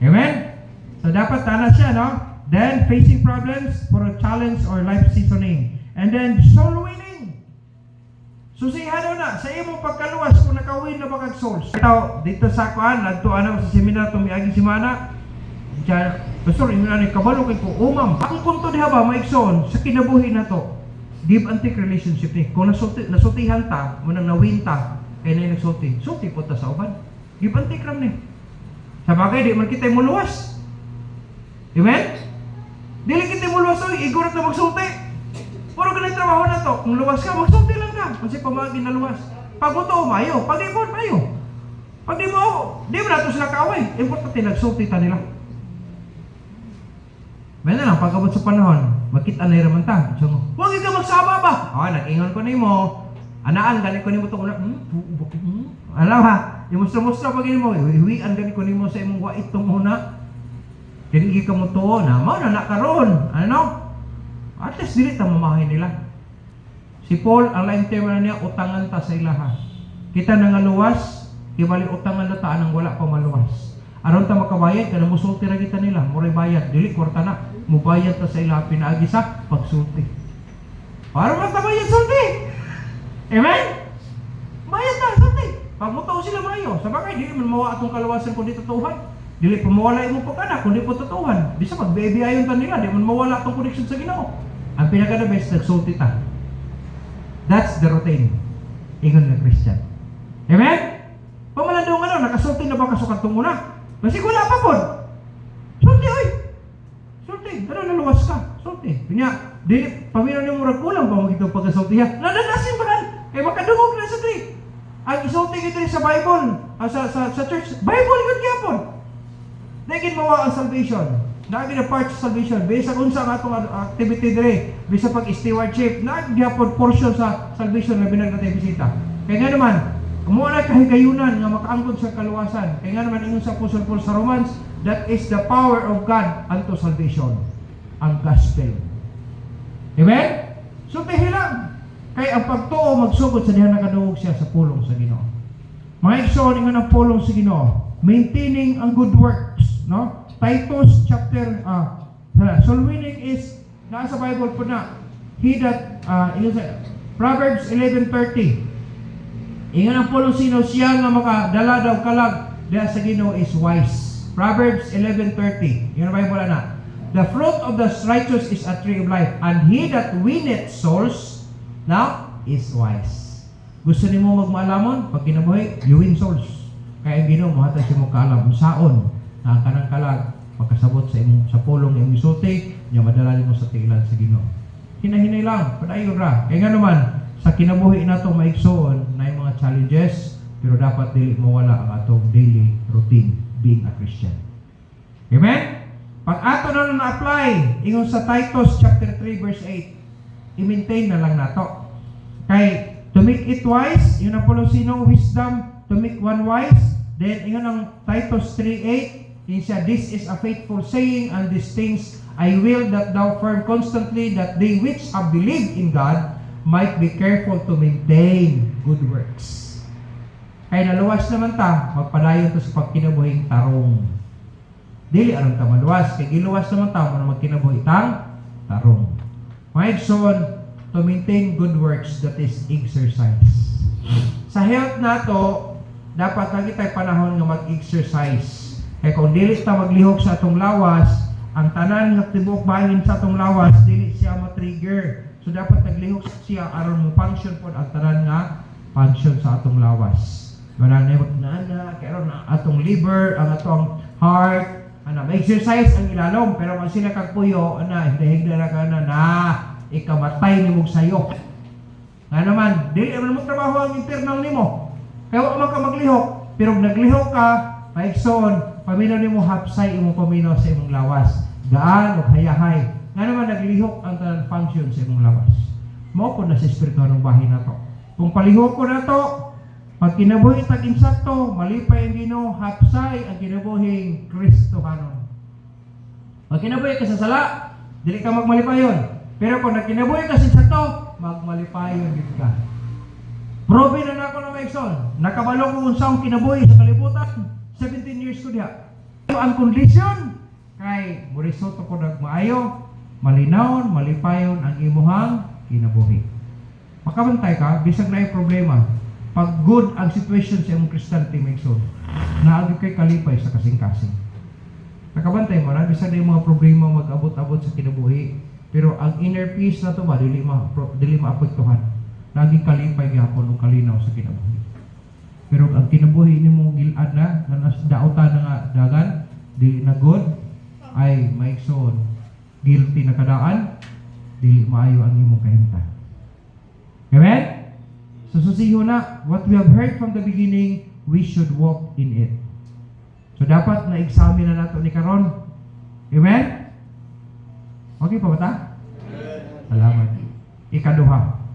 Amen? So dapat tana siya, no? Then facing problems for a challenge or life seasoning. And then soul winning. Susihan na sa imong pagkaluwas kung nakawin na ba kag souls. Ito dito sa kuan, nagtuan ako sa seminar tumiagi semana. Pastor, ingon ani kabalo kay ko, umam. Ang punto diha ba maigsoon sa kinabuhi nato. Give and take relationship ni. Kung nasutihan ta, munang nawin ta, kaya na nagsulti. Sulti po ta sa uban. Give and take ram ni. Sa bagay, di man kita muluwas. Amen? Dili kita muluwas, oy, igurot na magsulti. Puro ganun trabaho na to. Kung luwas ka, magsulti lang ka. Kasi pamagin na luwas. Pag mo to, mayo. Pag di mo, mayo. Pag di mo, di mo na ito sila kaaway. Importante, nagsulti ta nila. May na lang, pag-abot sa panahon, magkita na raman ta. So, huwag ka magsama ba? Nag-ingon ko ni mo. Anaan, gani ko ni mo ito. Alam ha, yung mustra-mustra pag mo, hiwian gani ko ni mo sa imong wait itong muna. Hindi ka mo to, naman na nakaroon. Ano? At least dili ta mamahay nila. Si Paul, ang laing tema niya, utangan ta sa ilaha. Kita na nga luwas, ibali utangan na ta anang wala pa maluwas. Aron ta makabayad, kada musulti ra kita nila, moray bayad, dili kwarta na, mubayad ta sa ilaha pinaagi sa pagsulti. Para man ta bayad sulti. Amen? Bayad ta sulti. Pag mutaw sila mayo, sa bagay dili man mawa atong kaluwasan kundi totohan. Dili pa mawala imong pagkana kundi po totohan. Bisa magbebeayon ta nila, di man mawala atong connection sa Ginoo. Ang pinaka the best nagsulti ta. That's the routine. Ingon nga Christian. Amen? Pamalandong nakasulti na ba kasukat tong una? Kasi wala pa po. Sulti, oy. Sulti. Ano naluwas ka? Sulti. Kanya, dili, pamilya niyo murag kulang pa magito pagkasultihan. Nadanasin ba na? Eh, makadungog na sa tri. Ang isulti kita sa Bible, sa church, Bible yun gyapon. Dagin mawa ang salvation. Dagin na part sa salvation. Bisa kung sa atong activity dire, bisa pag-stewardship, gyapon portion sa salvation na binag natin bisita. Kaya nga naman, kumuha na kahigayunan nga makaangkon sa kaluwasan. Kaya nga naman ingon sa Apostle Paul sa Romans, that is the power of God unto salvation. Ang gospel. Amen? So, lang. Kaya ang pagtuo magsugod sa diha nakadungog siya sa pulong sa Ginoo. Mga igsoon ingon ang pulong sa Ginoo, maintaining ang good works, no? Titus chapter soul winning is nasa Bible po na. He that Proverbs 11:30. Ingon ang pulong sino siya nga makadala daw kalag diha sa Ginoo is wise. Proverbs 11:30. Ingon ang Bible na. The fruit of the righteous is a tree of life, and he that winneth souls now is wise. Gusto nimo magmaalamon pag kinabuhi, you win souls. Kaya Ginoo mohatag siya mo kaalam unsaon na kanang kalag pagkasabot sa imong sa pulong imong isulti, nya madala nimo sa tiilan sa Ginoo. Hinahinay lang, padayon ra. Kaya nga naman sa kinabuhi nato maigsoon na yung mga challenges, pero dapat dili mawala ang atong daily routine being a Christian. Amen? Pag ato na na-apply, ingon sa Titus chapter 3 verse 8, i-maintain na lang nato. Kay to make it wise, yun ang sino wisdom to make one wise. Then ingon ang Titus 3:8, yun siya, this is a faithful saying, and these things I will that thou firm constantly, that they which have believed in God might be careful to maintain good works. Kaya naluwas naman ta, magpadayon to sa pagkinabuhing tarong. Dili aron ta maluwas, kay giluwas naman ta mo magkinabuhi tang tarong. Mga igsoon, to maintain good works, that is exercise. Sa health nato, dapat lagi tayo panahon nga mag-exercise. Kaya kung dili ta maglihok sa atong lawas, ang tanan nga tibok bahin sa atong lawas, dili siya ma-trigger. So dapat naglihok siya aron mo function po ang tanan nga function sa atong lawas. Mananay na karon ang atong liver, ang atong heart, mag-exercise ang ilalom, pero kung sila kagpuyo, higda-higda na ka na ikamatay ni mong sayo. Nga naman, dili mo trabaho ang internal nimo. Kaya wa man ka maglihok, pero kung naglihok ka, maigsoon, paminaw nimo hapsay imong paminaw sa imong lawas. Gaan o hayahay. Nga naman naglihok ang tanang function sa imong lawas. Mao po na sa espirituhan ng bahin na to. Kung palihok ko na to, pag kinabuhi tag insakto, malipay ang Ginoo, hapsay ang kinabuhing Kristohanon. Pag kinabuhi ka sa sala, dili ka magmalipayon. Pero kung nagkinabuhi ka sa insakto, magmalipayon gid ka. Probe na nako na maigsoon. Nakabalo ko unsang kinabuhi sa kalibutan. 17 years ko diha. Ang kondisyon kay murisoto ko nagmaayo, malinawon, malipayon ang imuhang kinabuhi. Makabantay ka, bisag na ay problema. Pag good ang situation sa imong Kristante maigsoon, naagi kay kalipay sa kasing-kasing. Nakabantay mo na, bisag na yung mga problema mag-abot-abot sa kinabuhi. Pero ang inner peace na to ba, dili maapektuhan. Lagi kalipay gyapon o kalinaw sa kinabuhi. Pero ang kinabuhi nimo gilad na dautan na nga dagan, dili na good, ay maigsoon guilty na kadaan, dili maayo ang imong kahimtang. Amen? So susiho na, what we have heard from the beginning, we should walk in it. So dapat na-examine na nato ni karon. Amen? Okay pa ba ta? Salamat. Ikaduha.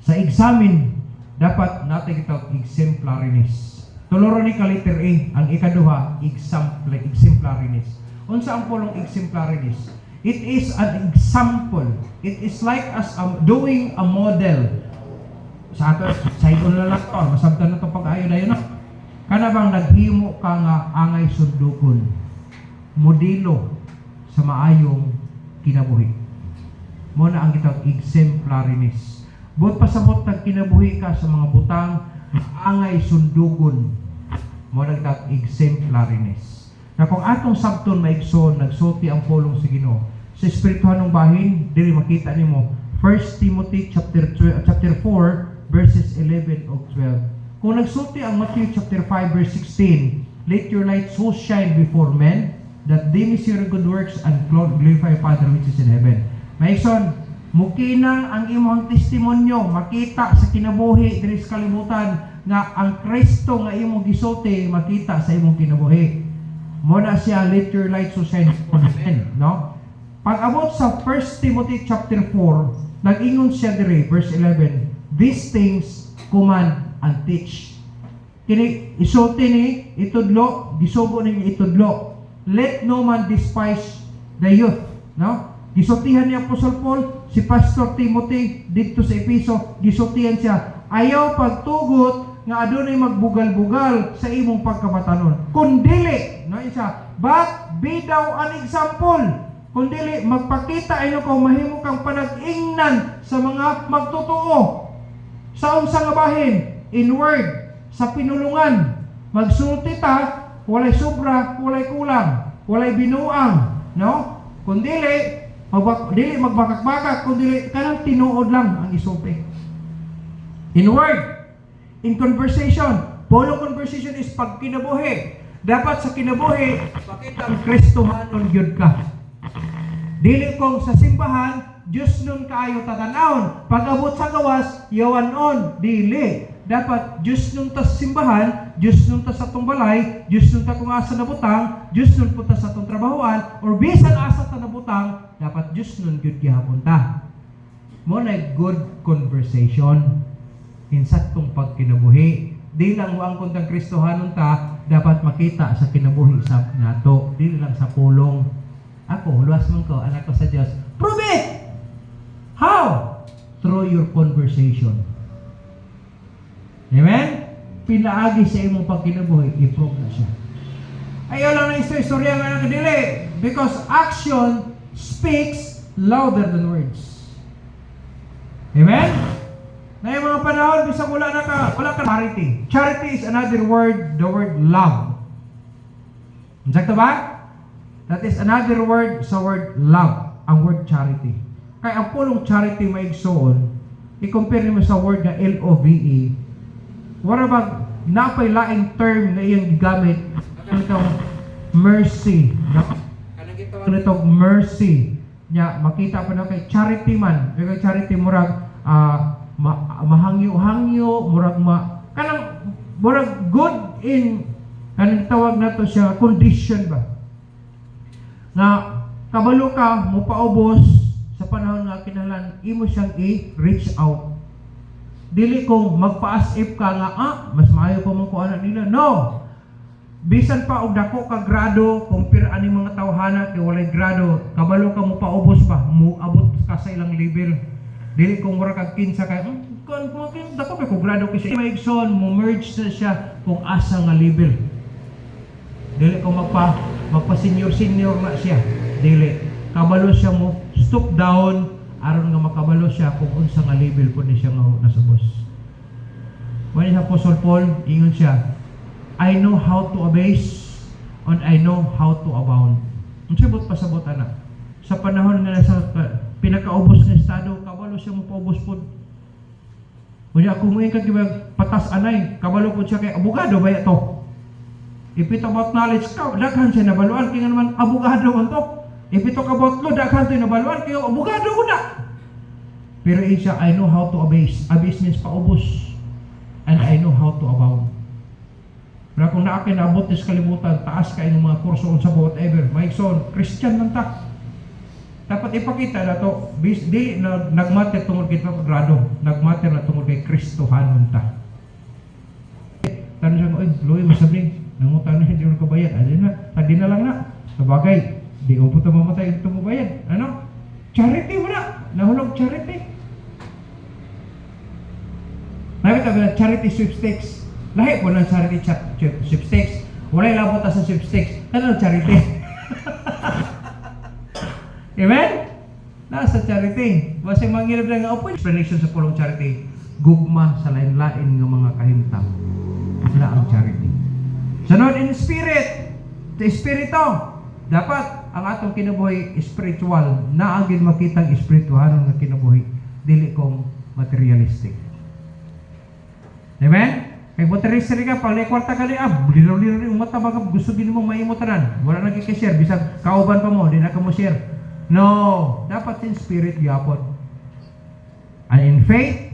Sa examine, dapat natin ito exemplariness. Tuloro ni ka letter A, ang ikaduha, exemplariness. Unsa ang pulong exemplariness? It is an example. It is like us doing a model. Sa ato, sa idol na lang ito, masabtan na ito pag-ayo na yun. Kana bang naghimo ka nga angay sundukon, modelo sa maayong kinabuhi. Muna ang kitang exemplariness. Buot pasabot tag kinabuhi ka sa mga butang angay sundugon. Muna ang kitang exemplariness. Na kung atong sabton maigsoon, nagsulti ang pulong sa Ginoo sa espirituhan ng bahin, dili makita nimo 1 Timothy chapter 4 verses 11 o 12. Kung nagsulti ang Matthew chapter 5 verse 16, let your light so shine before men that they may see your good works and glorify Father which is in heaven. Maigsoon, mukinang ang imong testimonyo makita sa kinabuhi diri sa kalibutan nga ang Kristo nga imong gisulti makita sa imong kinabuhi. Muna siya, let your light so shine before men, no? Pag-abot sa 1 Timothy chapter 4, nag-ingon siya dire, verse 11, these things command and teach. Kini isulti ni itudlo, gisugo ni itudlo. Let no man despise the youth, no? Gisultihan ni Apostle Paul si Pastor Timothy dito sa Episo, gisultihan siya, ayaw pagtugot nga adunay magbugal-bugal sa imong pagkabatanon. Kundili, no isa, but be thou an example. Kundili magpakita ino ko mahimo kang panag-ingnan sa mga magtotoo. Sa unsa nga bahin, in word, sa pinulungan, magsulti ta, walay sobra, walay kulang, walay binuang, no? Kundili dili magbakak-bakak, kundili kanang tinuod lang ang isulti. In word, in conversation, polo conversation is pag kinabuhi. Dapat sa kinabuhi, pakita ang Kristohanon gyud ka. Dili kong sa simbahan, Diyos nun kaayo tatanawon. Pag abot sa gawas, yawanon. Dili. Dapat Diyos nun ta sa simbahan, Diyos nun ta sa tong balay, Diyos nun ta kung asa na butang, Diyos nun po ta sa tong trabahoan, or bisan asa ta na butang, dapat Diyos nun gyud gihapon ta. Mo na good conversation. Insaktong pagkinabuhi. Di lang ang kuntang Kristohanon ta, dapat makita sa kinabuhi sa nato. Di lang sa pulong. Ako, luwas man ko, anak ko sa Diyos. Prove it! How? Through your conversation. Amen? Pinaagi sa imong pagkinabuhi, i-prove na siya. Ayaw lang na istorya nga ng kadili. Because action speaks louder than words. Amen? Na yung mga panahon, bisang wala ka charity. Charity is another word, the word love. Sakto ba? That is another word sa word love, ang word charity. Kaya ang pulong charity maigsoon, i-compare mo sa word na L-O-V-E, wala bang napay laing term na iyang gigamit, kanang mercy, no? Kanang mercy, nya makita pa na kay charity man, kay charity murag mahangyo-hangyo, murag kanang murag good in kanang tawag nato siya condition ba nga kabalo ka mo paubos sa panahon nga kinahanglan imo siyang i-reach out. Dili kung magpa-as if ka nga mas maayo pa mo ko ana nila. No. Bisan pa og dako ka grado compare ani mga tawhana kay walay grado, kabalo ka mo paubos pa, mo abot ka sa ilang level. Dili kung mura kag kinsa kay kon dako pa ko grado kasi maigsoon mo merge na siya kung asa nga level. Dili ko magpa senior na siya. Dili. Kabalo siya mo stop down aron nga makabalo siya kung unsa nga level po ni siya nga nasubos. When sa Apostle Paul, ingon siya, I know how to abase and I know how to abound. Unsa bot pasabot ana? Sa panahon nga nasa pinakaubos nga estado, kabalo siya mo paubos pod. Unya kung mo kag patas anay, kabalo pod siya kay abogado baya to. If it about knowledge ka, daghan siya nabaluan kay nga naman abogado man to. If it talk about law, daghan siya nabaluan kay abogado ko na. Pero siya, I know how to abase. Abase means paubos. And I know how to abound. Pero kung naakin naabot is kalibutan, taas kayo ng mga kurso sa whatever, maigsoon, Christian man ta. Dapat ipakita na to, di nagmater tungkol kita grado, nagmater na tungkol kay Kristohanon ta. Tanong siya, Loy, masabing, nangutan na hindi mo kabayad. Ano na, tadi na lang na. Sabagay, di ko po ito mamatay ito mo bayad. Ano? Charity mo na. Nahulog charity. Nakita ba na charity sweepstakes? Lahi po ng charity sweepstakes. Wala'y labot sa sweepstakes. Ano charity? Amen? Nasa charity. Basta mangilap lang nga po. Explanation sa pulong charity. Gugma sa lain-lain ng mga kahimtang. Wala ang charity. Sunod in spirit. The spirito. Dapat ang atong kinabuhi spiritual. Naagin makitang spiritual nga kinabuhi. Dili kong materialistic. Amen? Kay materialistic ka, pala kwarta ka liab. Linaw-linaw yung mata baka gusto din mong maimutanan. Wala nang i-share. Bisag kauban pa mo, di na ka mo share. No. Dapat in spirit yapon. And in faith,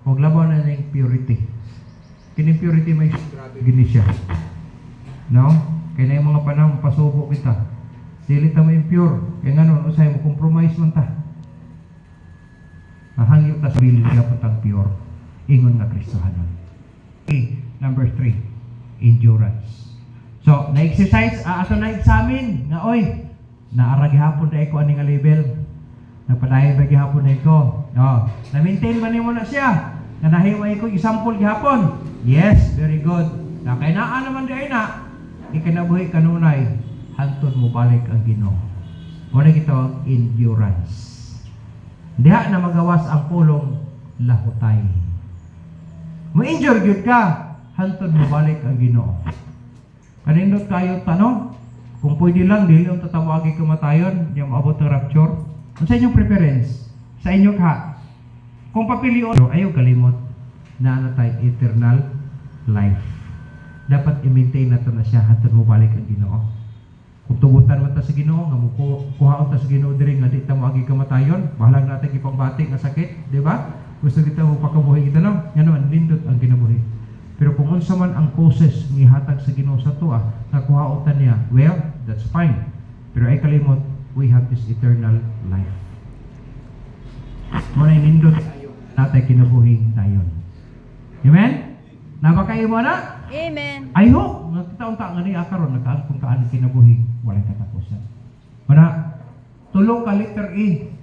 huwag labaw na ng purity. Kini purity may gini siya. No? Kaya na yung mga panahon, pasubo kita. Dili ta mo impure. Kaya nga nun, usay mo, compromise man ta. Mahangyo ta sa bilin ka putang pure. Ingon nga Kristohanon. Number 3, endurance. So, na-exercise, ato na-examine, nga oy, naarag hapon na ako aning level. Napadayon ba gihapon na ko? Na-maintain man mo na siya. Na nahiway ko example gihapon. Yes, very good. Na kay naa naman di ay na. Ikinabuhi kanunay, hantod mo balik ang Ginoo. Muna kito, endurance. Diha na magawas ang pulong lahutay. Mo-injure gyud ka, hantod mo balik ang Ginoo. Kanindot kayo tanong, kung pwede lang, dili ang tatawagi kamatayon, yung maabot ng rapture. Ano sa inyong preference? Sa inyo ka. Kung papilion, ayaw kalimot na natay eternal life. Dapat i-maintain natin na siya hantod mo balik ang Ginoo. Kung tugutan mo ta sa Ginoo, nga mo kuhaon ta sa Ginoo diri nga di ta moagi kamatayon, bahalang natin ipangbati nga sakit, di ba? Gusto kita mo pakabuhi kita no? Nga naman lindot ang kinabuhi. Pero kung unsa man ang causes ni hatag sa Ginoo sa tuwa, nga kuhaon ta niya, well, that's fine. Pero ay kalimot, we have this eternal life. Muna lindot natay kinabuhi dayon. Amen? Nabakayo mo na? Amen. I hope nga kita unta nga ni akaron nagkaan kung kaan kinabuhi walay katapusan. Mana tulong ka letter E.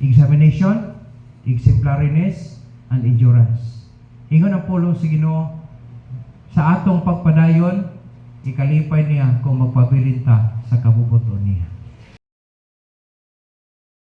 Examination, exemplariness, and endurance. Ingon ang pulong sa Ginoo sa atong pagpadayon ikalipay niya kung magpabilin ta sa kabubuton niya.